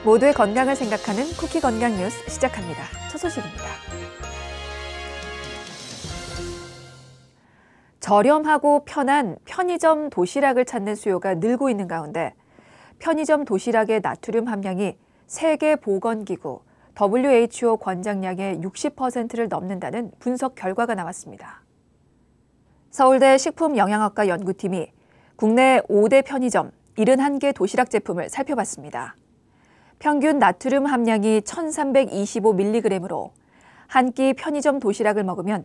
모두의 건강을 생각하는 쿠키 건강 뉴스 시작합니다. 첫 소식입니다. 저렴하고 편한 편의점 도시락을 찾는 수요가 늘고 있는 가운데 편의점 도시락의 나트륨 함량이 세계보건기구 WHO 권장량의 60%를 넘는다는 분석 결과가 나왔습니다. 서울대 식품영양학과 연구팀이 국내 5대 편의점 71개 도시락 제품을 살펴봤습니다. 평균 나트륨 함량이 1325mg으로 한 끼 편의점 도시락을 먹으면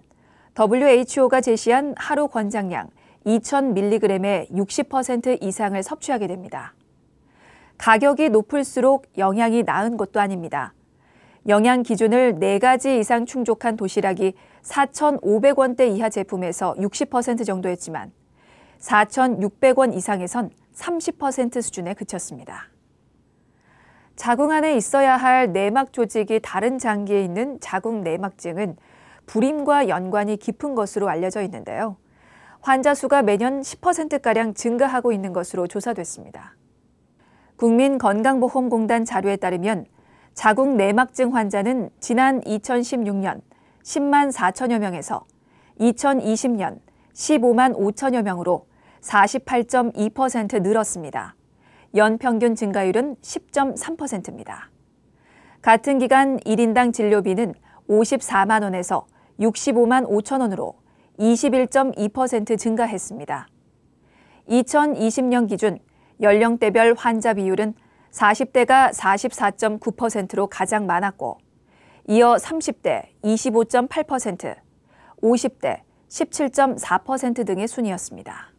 WHO가 제시한 하루 권장량 2000mg의 60% 이상을 섭취하게 됩니다. 가격이 높을수록 영양이 나은 것도 아닙니다. 영양 기준을 4가지 이상 충족한 도시락이 4,500원대 이하 제품에서 60% 정도였지만 4,600원 이상에선 30% 수준에 그쳤습니다. 자궁 안에 있어야 할 내막 조직이 다른 장기에 있는 자궁 내막증은 불임과 연관이 깊은 것으로 알려져 있는데요. 환자 수가 매년 10%가량 증가하고 있는 것으로 조사됐습니다. 국민건강보험공단 자료에 따르면 자궁 내막증 환자는 지난 2016년 10만 4천여 명에서 2020년 15만 5천여 명으로 48.2% 늘었습니다. 연평균 증가율은 10.3%입니다. 같은 기간 1인당 진료비는 54만 원에서 65만 5천 원으로 21.2% 증가했습니다. 2020년 기준 연령대별 환자 비율은 40대가 44.9%로 가장 많았고 이어 30대 25.8%, 50대 17.4% 등의 순이었습니다.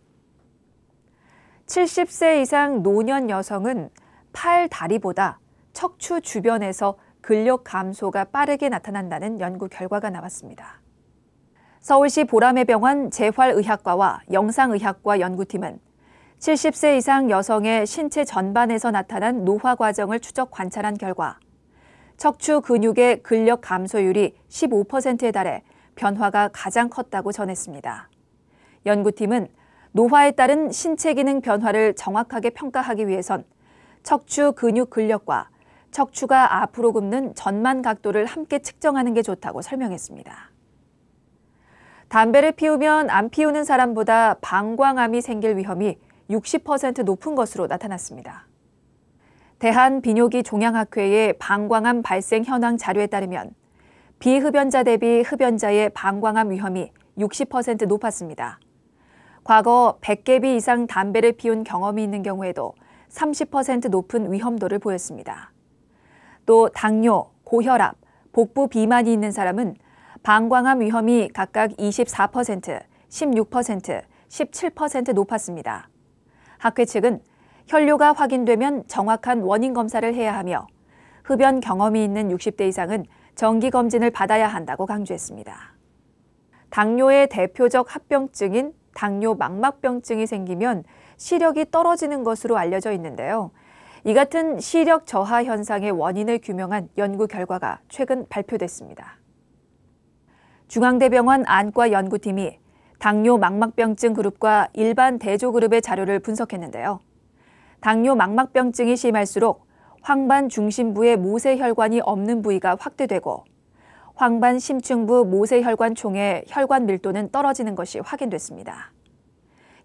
70세 이상 노년 여성은 팔, 다리보다 척추 주변에서 근력 감소가 빠르게 나타난다는 연구 결과가 나왔습니다. 서울시 보라매병원 재활의학과와 영상의학과 연구팀은 70세 이상 여성의 신체 전반에서 나타난 노화 과정을 추적 관찰한 결과 척추 근육의 근력 감소율이 15%에 달해 변화가 가장 컸다고 전했습니다. 연구팀은 노화에 따른 신체 기능 변화를 정확하게 평가하기 위해선 척추 근육 근력과 척추가 앞으로 굽는 전만 각도를 함께 측정하는 게 좋다고 설명했습니다. 담배를 피우면 안 피우는 사람보다 방광암이 생길 위험이 60% 높은 것으로 나타났습니다. 대한비뇨기종양학회의 방광암 발생 현황 자료에 따르면 비흡연자 대비 흡연자의 방광암 위험이 60% 높았습니다. 과거 100개비 이상 담배를 피운 경험이 있는 경우에도 30% 높은 위험도를 보였습니다. 또 당뇨, 고혈압, 복부 비만이 있는 사람은 방광암 위험이 각각 24%, 16%, 17% 높았습니다. 학회 측은 혈뇨가 확인되면 정확한 원인 검사를 해야 하며 흡연 경험이 있는 60대 이상은 정기검진을 받아야 한다고 강조했습니다. 당뇨의 대표적 합병증인 당뇨 망막병증이 생기면 시력이 떨어지는 것으로 알려져 있는데요. 이 같은 시력 저하 현상의 원인을 규명한 연구 결과가 최근 발표됐습니다. 중앙대병원 안과 연구팀이 당뇨 망막병증 그룹과 일반 대조 그룹의 자료를 분석했는데요. 당뇨 망막병증이 심할수록 황반 중심부의 모세혈관이 없는 부위가 확대되고 황반 심층부 모세혈관 총의 혈관 밀도는 떨어지는 것이 확인됐습니다.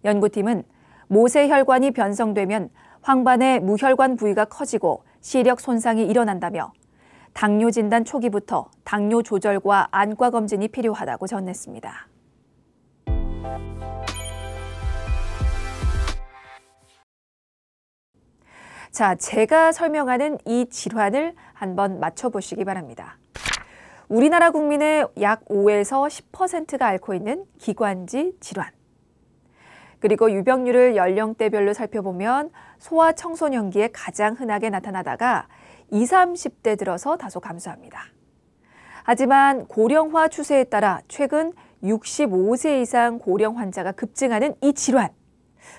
연구팀은 모세혈관이 변성되면 황반의 무혈관 부위가 커지고 시력 손상이 일어난다며 당뇨 진단 초기부터 당뇨 조절과 안과 검진이 필요하다고 전했습니다. 자, 제가 설명하는 이 질환을 한번 맞춰보시기 바랍니다. 우리나라 국민의 약 5에서 10%가 앓고 있는 기관지 질환. 그리고 유병률을 연령대별로 살펴보면 소아청소년기에 가장 흔하게 나타나다가 20, 30대 들어서 다소 감소합니다. 하지만 고령화 추세에 따라 최근 65세 이상 고령 환자가 급증하는 이 질환,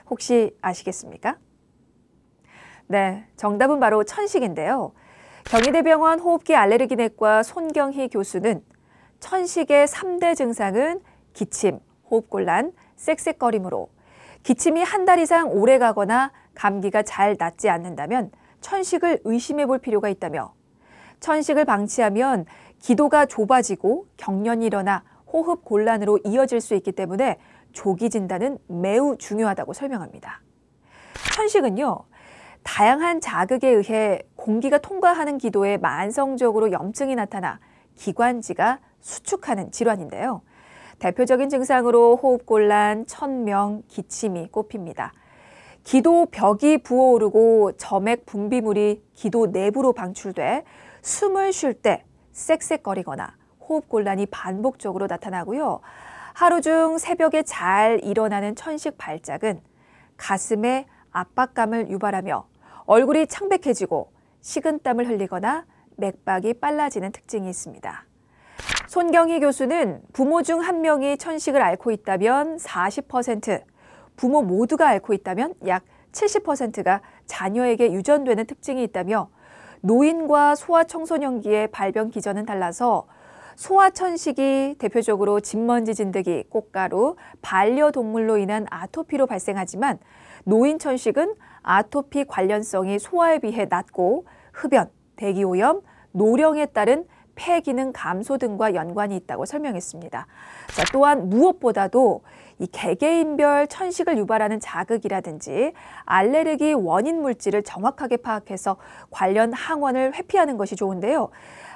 혹시 아시겠습니까? 네, 정답은 바로 천식인데요. 경희대병원 호흡기 알레르기내과 손경희 교수는 천식의 3대 증상은 기침, 호흡곤란, 쌕쌕거림으로 기침이 한 달 이상 오래 가거나 감기가 잘 낫지 않는다면 천식을 의심해 볼 필요가 있다며 천식을 방치하면 기도가 좁아지고 경련이 일어나 호흡 곤란으로 이어질 수 있기 때문에 조기 진단은 매우 중요하다고 설명합니다. 천식은요, 다양한 자극에 의해 공기가 통과하는 기도에 만성적으로 염증이 나타나 기관지가 수축하는 질환인데요. 대표적인 증상으로 호흡곤란, 천명, 기침이 꼽힙니다. 기도 벽이 부어오르고 점액 분비물이 기도 내부로 방출돼 숨을 쉴 때 쌕쌕거리거나 호흡곤란이 반복적으로 나타나고요. 하루 중 새벽에 잘 일어나는 천식 발작은 가슴에 압박감을 유발하며 얼굴이 창백해지고 식은땀을 흘리거나 맥박이 빨라지는 특징이 있습니다. 손경희 교수는 부모 중 한 명이 천식을 앓고 있다면 40%, 부모 모두가 앓고 있다면 약 70%가 자녀에게 유전되는 특징이 있다며 노인과 소아청소년기의 발병 기전은 달라서 소아천식이 대표적으로 진먼지 진드기, 꽃가루, 반려동물로 인한 아토피로 발생하지만 노인천식은 아토피 관련성이 소아에 비해 낮고 흡연, 대기오염, 노령에 따른 폐 기능 감소 등과 연관이 있다고 설명했습니다. 자, 또한 무엇보다도 이 개개인별 천식을 유발하는 자극이라든지 알레르기 원인 물질을 정확하게 파악해서 관련 항원을 회피하는 것이 좋은데요.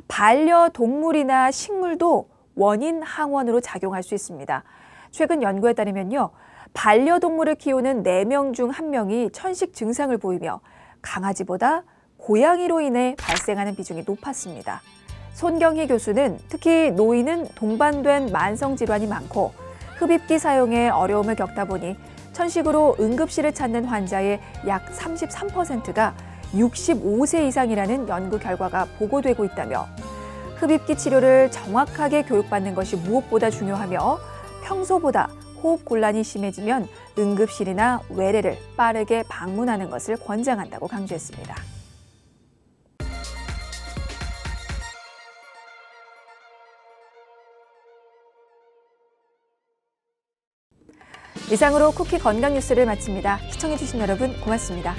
반려동물이나 식물도 원인 항원으로 작용할 수 있습니다. 최근 연구에 따르면요, 반려동물을 키우는 4명 중 1명이 천식 증상을 보이며 강아지보다 고양이로 인해 발생하는 비중이 높았습니다. 손경희 교수는 특히 노인은 동반된 만성질환이 많고 흡입기 사용에 어려움을 겪다 보니 천식으로 응급실을 찾는 환자의 약 33%가 65세 이상이라는 연구 결과가 보고되고 있다며 흡입기 치료를 정확하게 교육받는 것이 무엇보다 중요하며 평소보다 호흡 곤란이 심해지면 응급실이나 외래를 빠르게 방문하는 것을 권장한다고 강조했습니다. 이상으로 쿠키 건강 뉴스를 마칩니다. 시청해주신 여러분 고맙습니다.